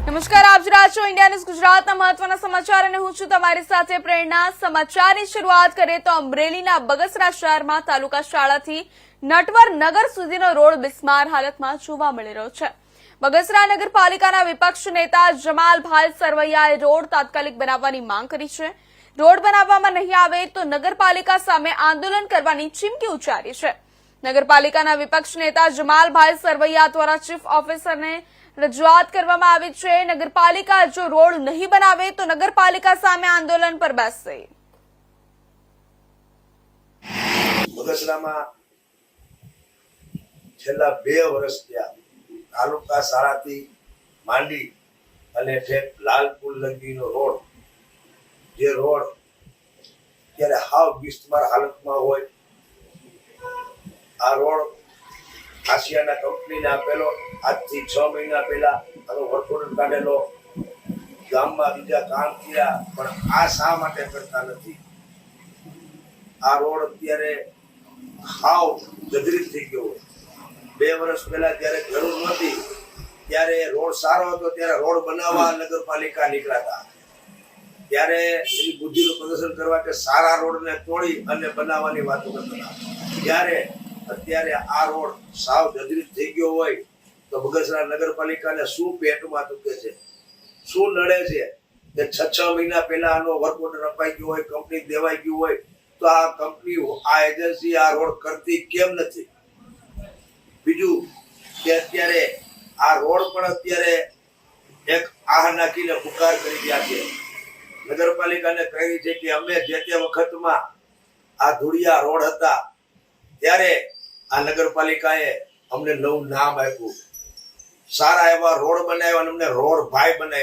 નમસ્કાર, આપ જોઈ રહ્યા છો ઇન્ડિયા ન્યૂઝ ગુજરાતના મહત્વના સમાચાર અને હું છું તમારી સાથે પ્રેરણા। સમાચારની શરૂઆત કરીએ તો અમરેલીના બગસરા શહેરમાં તાલુકા શાળાથી નટવર નગર સુધીનો રોડ બિસ્માર હાલતમાં જોવા મળી રહ્યો છે। બગસરા નગરપાલિકાના વિપક્ષ નેતા જમાલભાઈ સરવૈયાએ રોડ તાત્કાલિક બનાવવાની માંગ કરી છે। રોડ બનાવવામાં નહીં આવે તો નગરપાલિકા સામે આંદોલન કરવાની ચીમકી ઉચ્ચારી છે। નગરપાલિકાના વિપક્ષ નેતા જમાલભાઈ સરવૈયા દ્વારા ચીફ ઓફિસરને રજૂઆત કરવામાં આવી છે। નગરપાલિકા જો રોડ નહીં બનાવે તો નગરપાલિકા સામે આંદોલન પર બેસશે। બગસરામાં છેલ્લા 2 વર્ષ થયા તાલુકા શાળાથી માંડી અને ઠેક લાલપુર લગીનો રોડ, જે રોડ ત્યારે હાવ બિસ્માર હાલતમાં હોય। આ રોડ આશિયાના કંપનીને આપેલો, આજથી 6 મહિના પહેલા આનો વર્ક ઓર્ડર કાઢેલો, ગામમાં બીજા કામ થયા, પણ આ શા માટે કરતા નથી? આ રોડ અત્યારે હાવ જર્જરિત થઈ ગયો હોય। 2 વર્ષ પહેલા જ્યારે જરૂર નહોતી ત્યારે રોડ સારો હતો, ત્યારે રોડ બનાવવા નગરપાલિકા નીકળ્યા હતા। ત્યારે એની બુદ્ધિનું પ્રદર્શન કરવા કે સારા રોડને તોડી અને બનાવવાની વાતો કરતા હતા। ત્યારે અત્યારે આ રોડ સાવ જર્જરિત થઈ ગયો હોય તો બગસરા નગરપાલિકાને શું પેટમાં દુખે છે, શું નડે છે કે 6 મહિના પહેલા આનો વર્ક ઓર્ડર અપાઈ ગયો હોય, કંપની દેવાઈ ગયું હોય, તો આ કંપની, આ એજન્સી આ રોડ કરતી કેમ નથી? બીજું કે અત્યારે આ રોડ પણ અત્યારે એક આહ નાખીને પુકાર કરી રહ્યા છે। નગરપાલિકાને કહી છે કે અમે જે તે વખતમાં આ ધૂળિયા રોડ હતા ત્યારે આ નગરપાલિકાએ અમને નવું નામ આપ્યું, સારા એવા રોડ બનાવ્યા અને અમને રોડ ભાઈ બનાવ્યા।